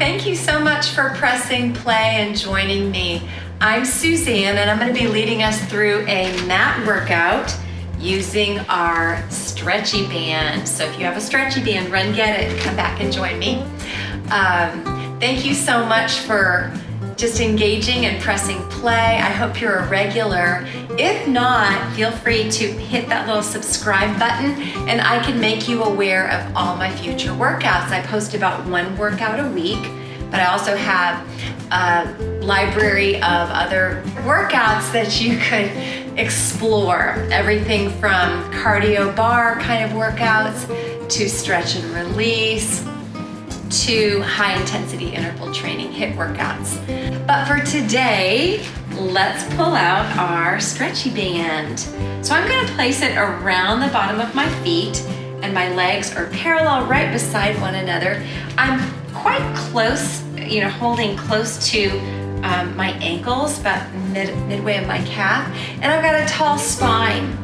thank you so much for pressing play and joining me. I'm Suzanne and I'm going to be leading us through a mat workout using our stretchy band. So if you have a stretchy band, run get it, come back and join me. Thank you so much for just engaging and pressing play. I hope you're a regular. If not, feel free to hit that little subscribe button and I can make you aware of all my future workouts. I post about one workout a week, but I also have a library of other workouts that you could explore. Everything from cardio bar kind of workouts to stretch and release to high intensity interval training HIIT workouts. But for today, let's pull out our stretchy band. So I'm going to place it around the bottom of my feet and my legs are parallel right beside one another. I'm quite close, holding close to my ankles, about midway of my calf, and I've got a tall spine.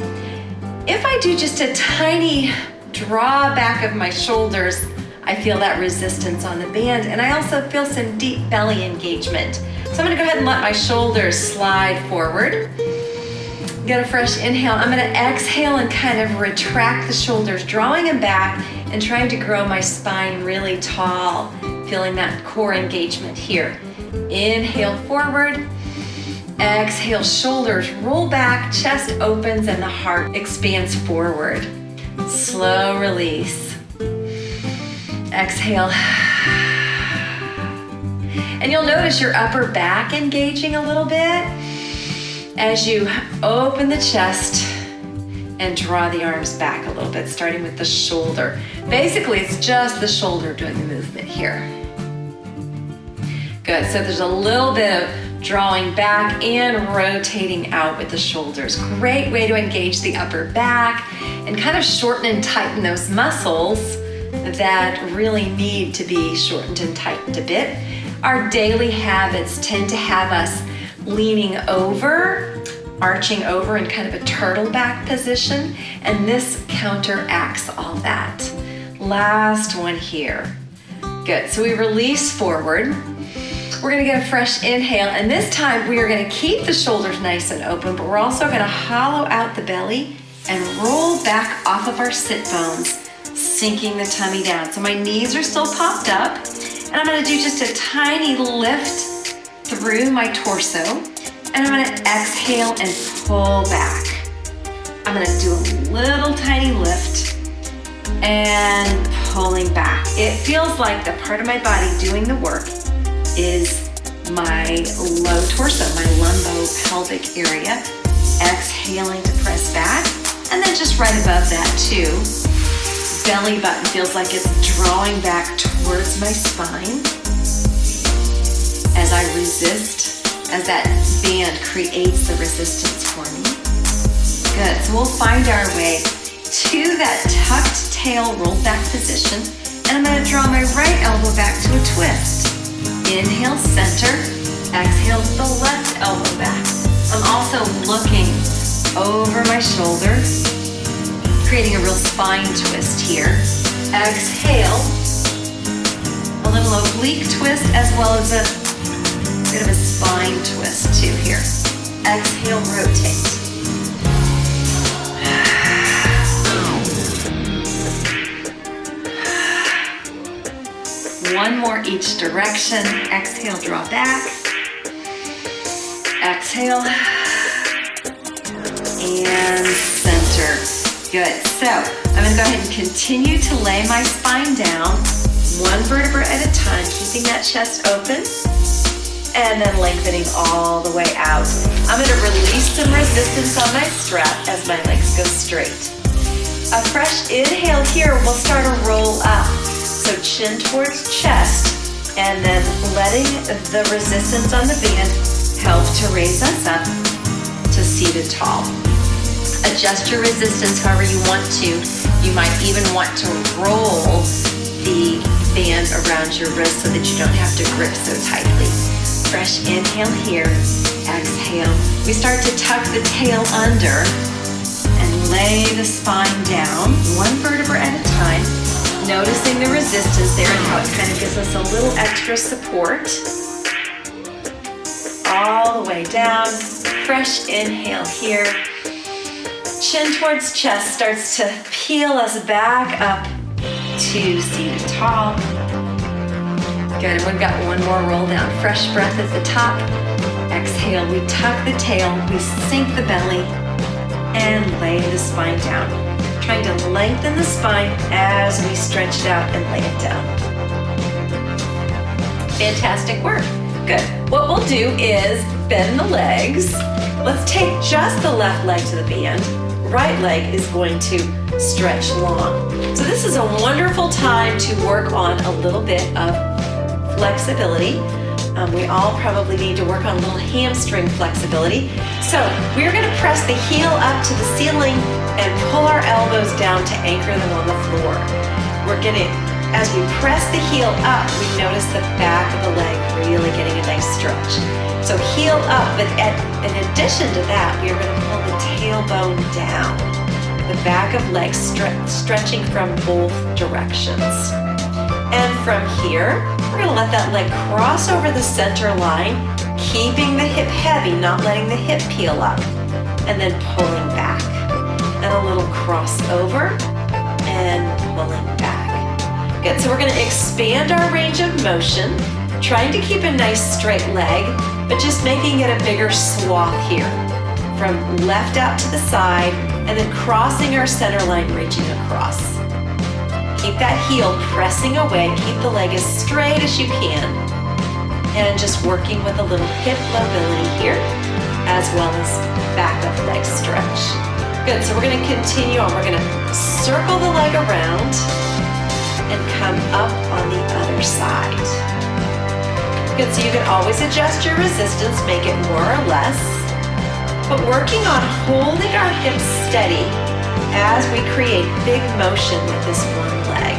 If I do just a tiny draw back of my shoulders, I feel that resistance on the band, and I also feel some deep belly engagement. So I'm gonna go ahead and let my shoulders slide forward. Get a fresh inhale. I'm gonna exhale and kind of retract the shoulders, drawing them back and trying to grow my spine really tall, feeling that core engagement here. Inhale forward, exhale, shoulders roll back, chest opens, and the heart expands forward. Slow release. Exhale. And you'll notice your upper back engaging a little bit as you open the chest and draw the arms back a little bit, starting with the shoulder. Basically, it's just the shoulder doing the movement here. Good, so there's a little bit of drawing back and rotating out with the shoulders. Great way to engage the upper back and kind of shorten and tighten those muscles that really need to be shortened and tightened a bit. Our daily habits tend to have us leaning over, arching over in kind of a turtle back position, and this counteracts all that. Last one here. Good, so we release forward. We're gonna get a fresh inhale, and this time we are gonna keep the shoulders nice and open, but we're also gonna hollow out the belly and roll back off of our sit bones, sinking the tummy down. So my knees are still popped up, and I'm gonna do just a tiny lift through my torso, and I'm gonna exhale and pull back. I'm gonna do a little tiny lift and pulling back. It feels like the part of my body doing the work is my low torso, my lumbo-pelvic area. Exhaling to press back, and then just right above that too, belly button feels like it's drawing back towards my spine as I resist, as that band creates the resistance for me. Good, so we'll find our way to that tucked tail rolled back position, and I'm gonna draw my right elbow back to a twist. Inhale, center, exhale, the left elbow back. I'm also looking over my shoulder, creating a real spine twist here. Exhale, a little oblique twist as well as a bit of a spine twist too here. Exhale, rotate. One more each direction. Exhale, draw back. Exhale, and center. Good, so I'm gonna go ahead and continue to lay my spine down, one vertebra at a time, keeping that chest open, and then lengthening all the way out. I'm gonna release some resistance on my strap as my legs go straight. A fresh inhale here, we'll start a roll up. So chin towards chest, and then letting the resistance on the band help to raise us up to seated tall. Adjust your resistance however you want to. You might even want to roll the band around your wrist so that you don't have to grip so tightly. Fresh inhale here, exhale. We start to tuck the tail under and lay the spine down, one vertebra at a time, Noticing the resistance there and how it kind of gives us a little extra support. All the way down. Fresh inhale here. Chin towards chest starts to peel us back up to seated tall. Good, we've got one more roll down. Fresh breath at the top. Exhale, we tuck the tail, we sink the belly, and lay the spine down. Trying to lengthen the spine as we stretch it out and lay it down. Fantastic work. Good. What we'll do is bend the legs. Let's take just the left leg to the band. Right leg is going to stretch long. So this is a wonderful time to work on a little bit of flexibility. We all probably need to work on a little hamstring flexibility. So we're going to press the heel up to the ceiling and pull our elbows down to anchor them on the floor. As we press the heel up, we notice the back of the leg really getting a nice stretch. So heel up, but in addition to that, we are going to pull the tailbone down. The back of leg stretching from both directions. And from here, we're going to let that leg cross over the center line, keeping the hip heavy, not letting the hip peel up, and then pulling back. And a little crossover and pulling back. Good, so we're going to expand our range of motion, trying to keep a nice straight leg, but just making it a bigger swath here. From left out to the side, and then crossing our center line, reaching across. Keep that heel pressing away, keep the leg as straight as you can. And just working with a little hip mobility here, as well as back of leg stretch. Good, so we're going to continue on. We're going to circle the leg around and come up on the other side. Good, so you can always adjust your resistance, make it more or less. But working on holding our hips steady as we create big motion with this one leg.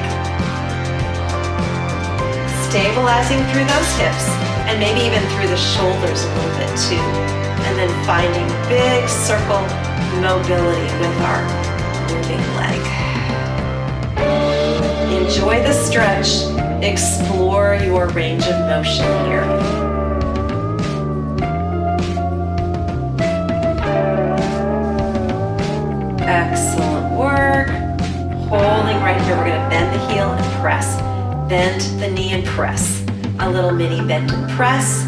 Stabilizing through those hips and maybe even through the shoulders a little bit too. And then finding big circle mobility with our moving leg. Enjoy the stretch. Explore your range of motion here. Excellent work. Holding right here. We're going to bend the heel and press. Bend the knee and press. A little mini bend and press.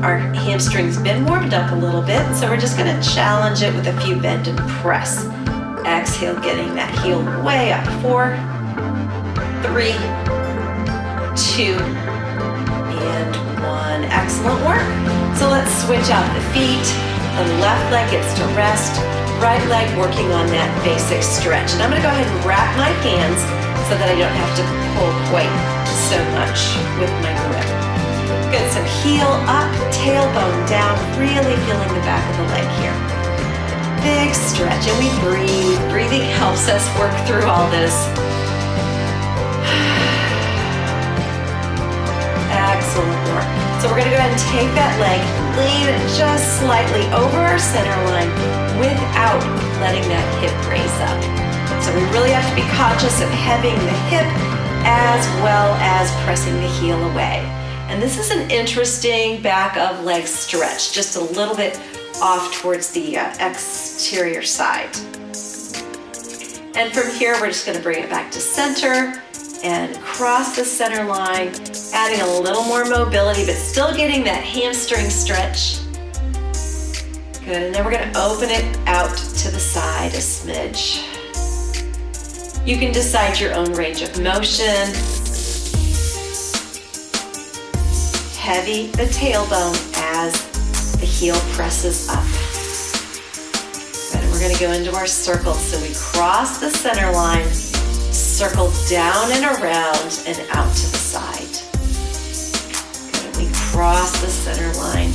Our hamstrings been warmed up a little bit, so we're just going to challenge it with a few bend and press. Exhale, getting that heel way up. 4, 3, 2, and 1. Excellent work. So let's switch out the feet. The left leg gets to rest. Right leg working on that basic stretch. And I'm going to go ahead and wrap my hands so that I don't have to pull quite so much with my grip. Good, so heel up, tailbone down, really feeling the back of the leg here. Big stretch, and we breathe. Breathing helps us work through all this. Excellent work. So we're going to go ahead and take that leg, lean it just slightly over our center line without letting that hip raise up. So we really have to be conscious of heaving the hip as well as pressing the heel away. And this is an interesting back of leg stretch, just a little bit off towards the exterior side. And from here, we're just going to bring it back to center and cross the center line, adding a little more mobility, but still getting that hamstring stretch. Good, and then we're going to open it out to the side a smidge. You can decide your own range of motion. Heavy the tailbone as the heel presses up. Good, and we're going to go into our circle. So we cross the center line, circle down and around and out to the side. Good, and we cross the center line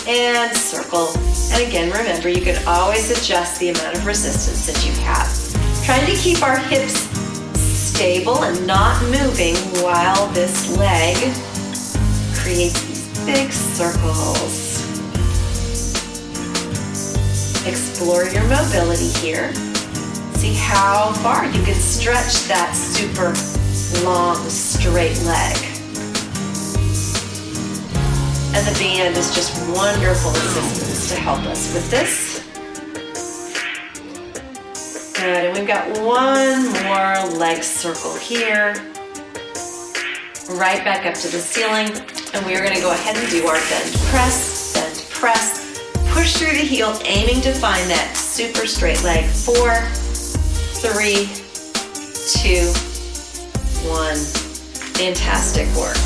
and circle. And again, remember, you can always adjust the amount of resistance that you have. Trying to keep our hips stable and not moving while this leg creates these big circles. Explore your mobility here. See See how far you can stretch that super long, straight leg. And the band is just wonderful assistance to help us with this. Good, and we've got one more leg circle here. Right back up to the ceiling, and we are gonna go ahead and do our bend press, push through the heel, aiming to find that super straight leg. 4, 3, 2, 1. Fantastic work.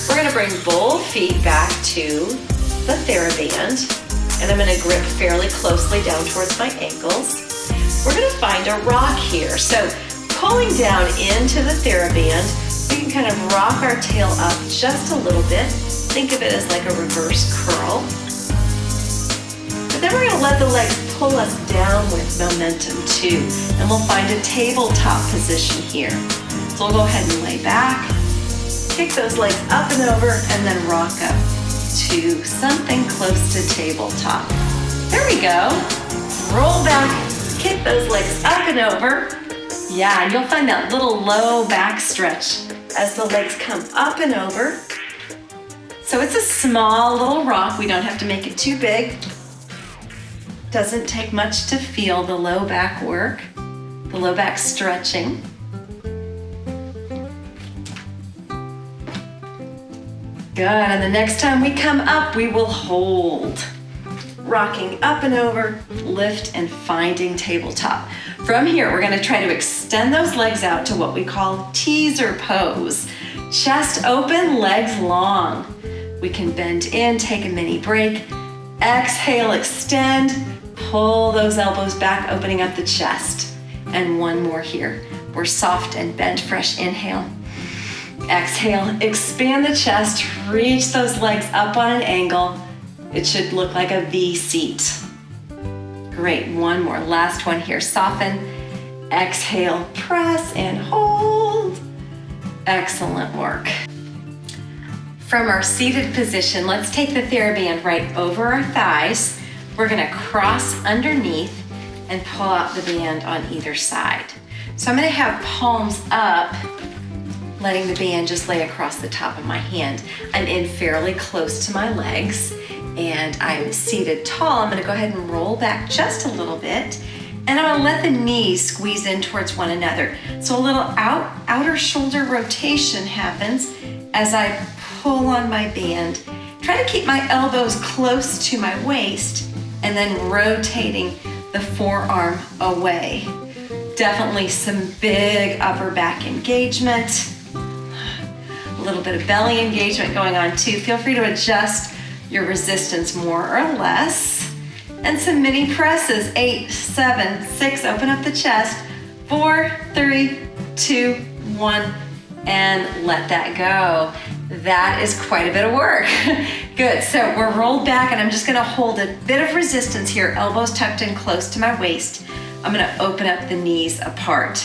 We're gonna bring both feet back to the theraband, and I'm gonna grip fairly closely down towards my ankles. We're gonna find a rock here. So pulling down into the theraband, we can kind of rock our tail up just a little bit. Think of it as like a reverse curl. But then we're gonna let the legs pull us down with momentum too. And we'll find a tabletop position here. So we'll go ahead and lay back, kick those legs up and over, and then rock up to something close to tabletop. There we go. Roll back, kick those legs up and over. Yeah, and you'll find that little low back stretch as the legs come up and over. So it's a small little rock. We don't have to make it too big. Doesn't take much to feel the low back work, the low back stretching. Good, and the next time we come up, we will hold. Rocking up and over, lift, and finding tabletop. From here, we're gonna try to extend those legs out to what we call teaser pose. Chest open, legs long. We can bend in, take a mini break. Exhale, extend, pull those elbows back, opening up the chest. And one more here. We're soft and bent, fresh inhale. Exhale, expand the chest, reach those legs up on an angle. It should look like a V seat. Great, one more, last one here. Soften, exhale, press and hold. Excellent work. From our seated position, let's take the theraband right over our thighs. We're gonna cross underneath and pull out the band on either side. So I'm gonna have palms up, letting the band just lay across the top of my hand. I'm in fairly close to my legs, and I'm seated tall. I'm gonna go ahead and roll back just a little bit, and I'm gonna let the knees squeeze in towards one another. So a little outer shoulder rotation happens as I pull on my band. Try to keep my elbows close to my waist, and then rotating the forearm away. Definitely some big upper back engagement. A little bit of belly engagement going on too. Feel free to adjust your resistance more or less. And some mini presses, 8, 7, 6, open up the chest, 4, 3, 2, 1, and let that go. That is quite a bit of work. Good, so we're rolled back, and I'm just gonna hold a bit of resistance here, elbows tucked in close to my waist. I'm gonna open up the knees apart.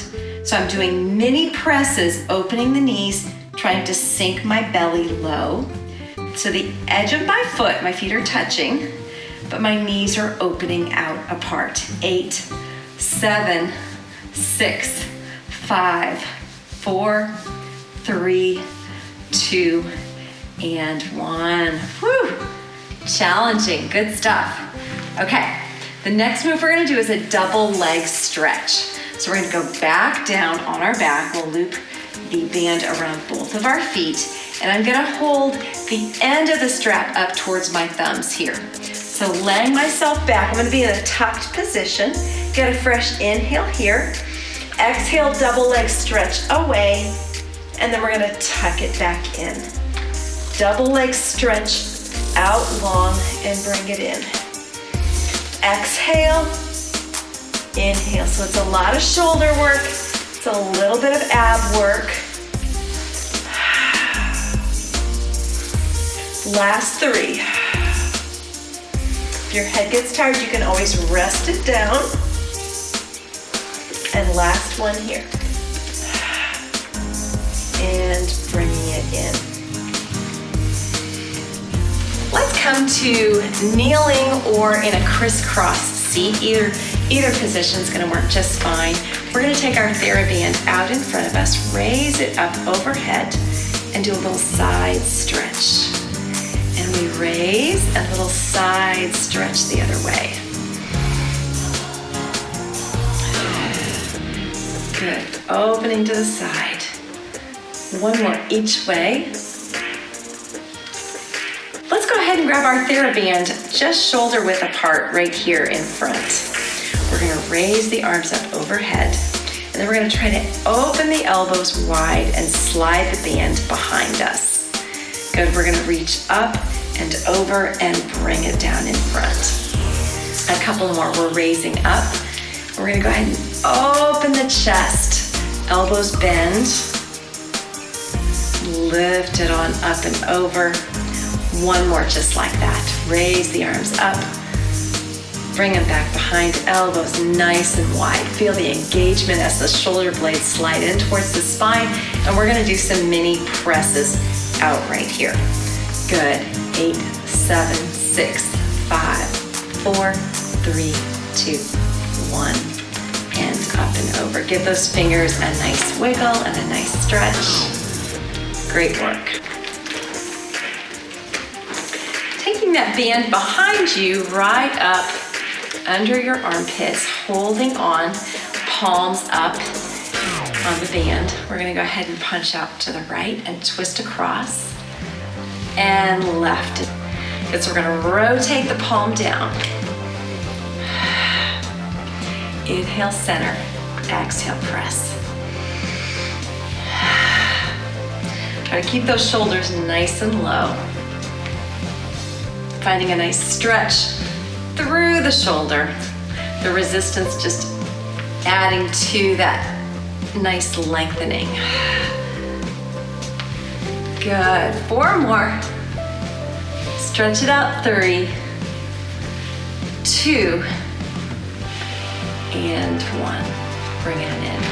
So I'm doing mini presses, opening the knees, trying to sink my belly low. So the edge of my foot, my feet are touching, but my knees are opening out apart. 8, 7, 6, 5, 4, 3, 2, and 1. Whew, challenging, good stuff. Okay, the next move we're gonna do is a double leg stretch. So we're gonna go back down on our back. We'll loop the band around both of our feet, and I'm gonna hold the end of the strap up towards my thumbs here. So laying myself back, I'm gonna be in a tucked position. Get a fresh inhale here. Exhale, double leg stretch away, and then we're gonna tuck it back in. Double leg stretch out long and bring it in. Exhale, inhale. So it's a lot of shoulder work. It's a little bit of ab work. Last 3. If your head gets tired, you can always rest it down. And last one here. And bringing it in. Let's come to kneeling or in a crisscross seat. Either Either position is gonna work just fine. We're gonna take our TheraBand out in front of us, raise it up overhead, and do a little side stretch. And we raise and a little side stretch the other way. Good, opening to the side. One more each way. Let's go ahead and grab our TheraBand just shoulder width apart right here in front. We're gonna raise the arms up overhead, and then we're gonna try to open the elbows wide and slide the band behind us. Good, we're gonna reach up and over and bring it down in front. A couple more, we're raising up. We're gonna go ahead and open the chest, elbows bend, lift it on up and over. One more just like that. Raise the arms up, bring them back behind, elbows nice and wide. Feel the engagement as the shoulder blades slide in towards the spine, and we're gonna do some mini presses out right here. Good, 8, 7, 6, 5, 4, 3, 2, 1, and up and over. Give those fingers a nice wiggle and a nice stretch. Great work. Taking that band behind you right up under your armpits, holding on, palms up on the band. We're gonna go ahead and punch out to the right and twist across and left. Good, so we're gonna rotate the palm down. Inhale, center, exhale, press. Try to keep those shoulders nice and low. Finding a nice stretch through the shoulder. The resistance just adding to that nice lengthening. Good, 4 more. Stretch it out, 3, 2, and 1. Bring it in.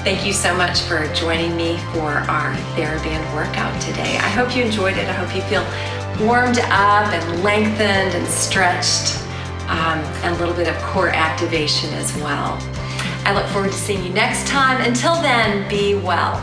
Thank you so much for joining me for our TheraBand workout today. I hope you enjoyed it. I hope you feel warmed up and lengthened and stretched, and a little bit of core activation as well. I look forward to seeing you next time. Until then, be well.